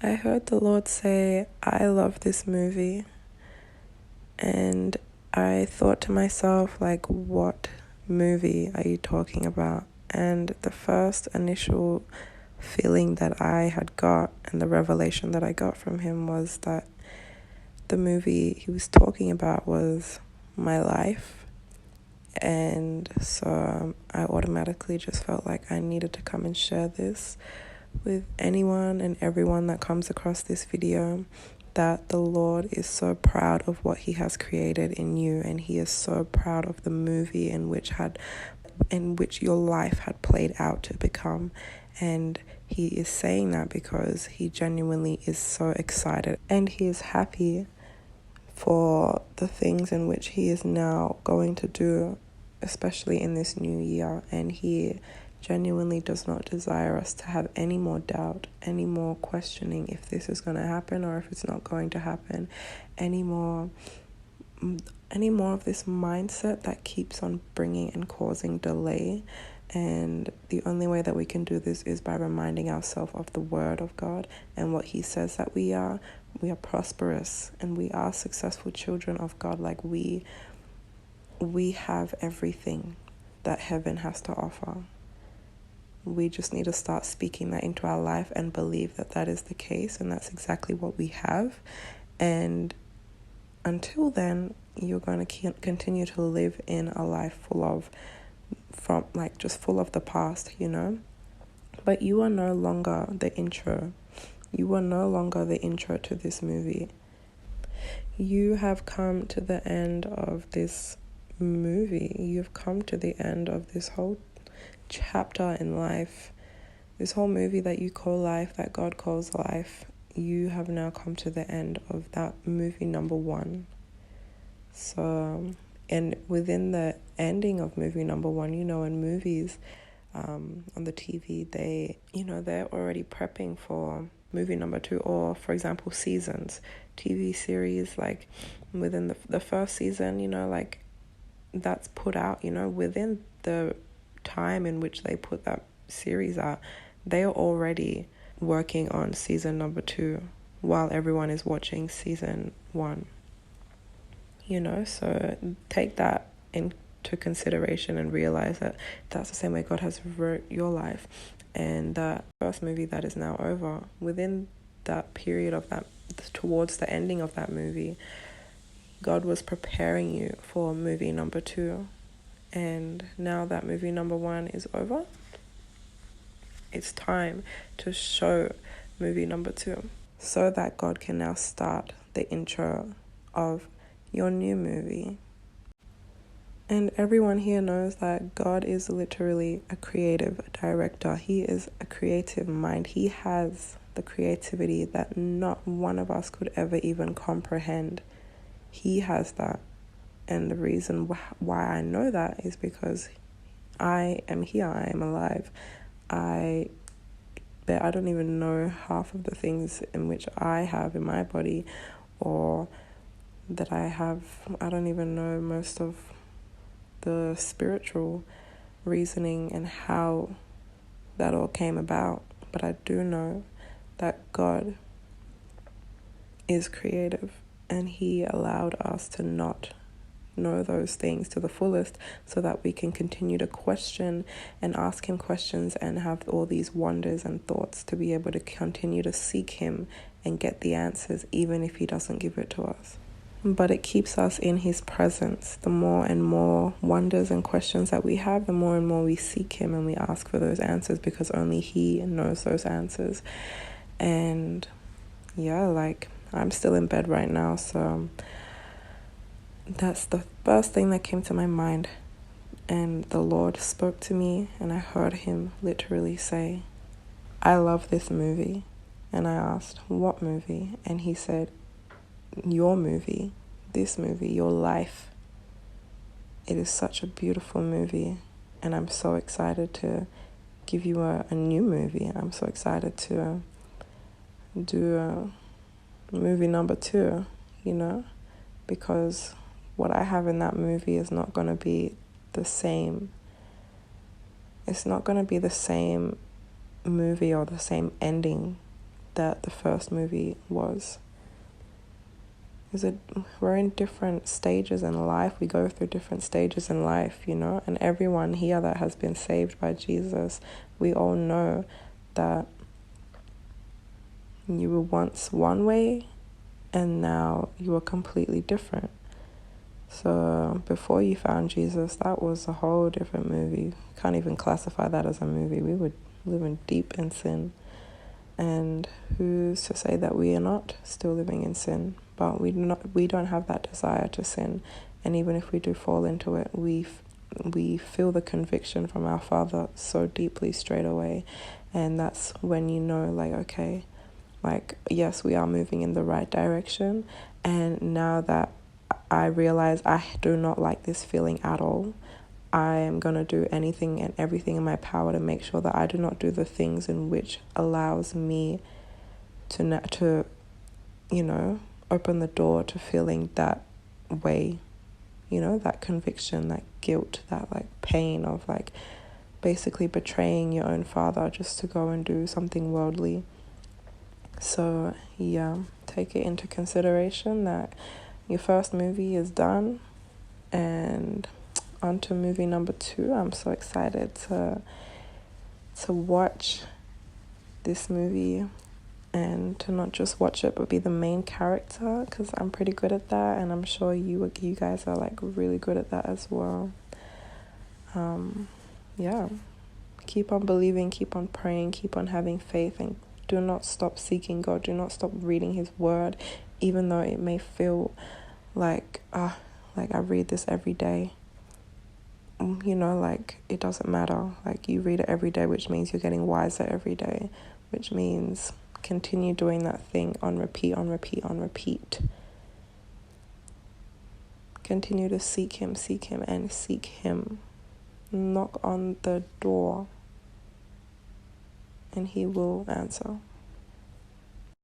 I heard the Lord say, I love this movie. And I thought to myself, like, what movie are you talking about? And the first initial feeling that I had got and the revelation that I got from him was that the movie he was talking about was my life. And so I automatically just felt like I needed to come and share this with anyone and everyone that comes across this video, that the Lord is so proud of what he has created in you, and he is so proud of the movie in which your life had played out to become. And he is saying that because he genuinely is so excited and he is happy for the things in which he is now going to do, especially in this new year. And he genuinely does not desire us to have any more doubt, any more questioning if this is going to happen or if it's not going to happen, any more of this mindset that keeps on bringing and causing delay. And the only way that we can do this is by reminding ourselves of the word of God and what he says that we are. We are prosperous and we are successful children of God. Like we have everything that heaven has to offer. We just need to start speaking that into our life and believe that that is the case, and that's exactly what we have. And until then, you're going to continue to live in a life full of the past, But you are no longer the intro. You are no longer the intro to this movie. You have come to the end of this movie. You've come to the end of this whole chapter in life, this whole movie that you call life, that God calls life. You have now come to the end of that movie number one. So, and within the ending of movie number one, in movies, on the TV, they're already prepping for movie number two, or for example, seasons, TV series, like within the first season, that's put out, within the time in which they put that series out, they are already working on season number two while everyone is watching season one. So take that into consideration and realize that that's the same way God has wrote your life. And that first movie that is now over, within that period of that, towards the ending of that movie, God was preparing you for movie number two. And now that movie number one is over, it's time to show movie number two so that God can now start the intro of your new movie. And everyone here knows that God is literally a creative director. He is a creative mind. He has the creativity that not one of us could ever even comprehend. He has that. And the reason why I know that is because I am here, I am alive. I don't even know half of the things in which I have in my body, or that I don't even know most of the spiritual reasoning and how that all came about. But I do know that God is creative, and he allowed us to not know those things to the fullest so that we can continue to question and ask him questions and have all these wonders and thoughts to be able to continue to seek him and get the answers, even if he doesn't give it to us. But it keeps us in his presence. The more and more wonders and questions that we have, the more and more we seek him and we ask for those answers, because only he knows those answers. And I'm still in bed right now, so that's the first thing that came to my mind. And the Lord spoke to me, and I heard him literally say, I love this movie. And I asked, what movie? And he said, your movie, this movie, your life. It is such a beautiful movie, and I'm so excited to give you a new movie. I'm so excited to do a movie number two, because what I have in that movie is not going to be the same. It's not going to be the same movie or the same ending that the first movie was. We're in different stages in life. We go through different stages in life, and everyone here that has been saved by Jesus, we all know that you were once one way and now you are completely different. So before you found Jesus, that was a whole different movie. Can't even classify that as a movie. We were living deep in sin. And who's to say that we are not still living in sin? But we don't have that desire to sin. And even if we do fall into it, we feel the conviction from our Father so deeply straight away. And that's when you know, like, okay, like, yes, we are moving in the right direction. And now that I realize I do not like this feeling at all, I am going to do anything and everything in my power to make sure that I do not do the things in which allows me to open the door to feeling that way, that conviction, that guilt, that like pain of like basically betraying your own father just to go and do something worldly. So yeah, take it into consideration that your first movie is done, and on to movie number 2. I'm so excited to watch this movie, and to not just watch it but be the main character, because I'm pretty good at that, and I'm sure you guys are like really good at that as well. Yeah, keep on believing, keep on praying, keep on having faith, and do not stop seeking God. Do not stop reading his word, even though it may feel like I read this every day. Like it doesn't matter. Like you read it every day, which means you're getting wiser every day, which means continue doing that thing on repeat, on repeat, on repeat. Continue to seek him, and seek him. Knock on the door, and he will answer.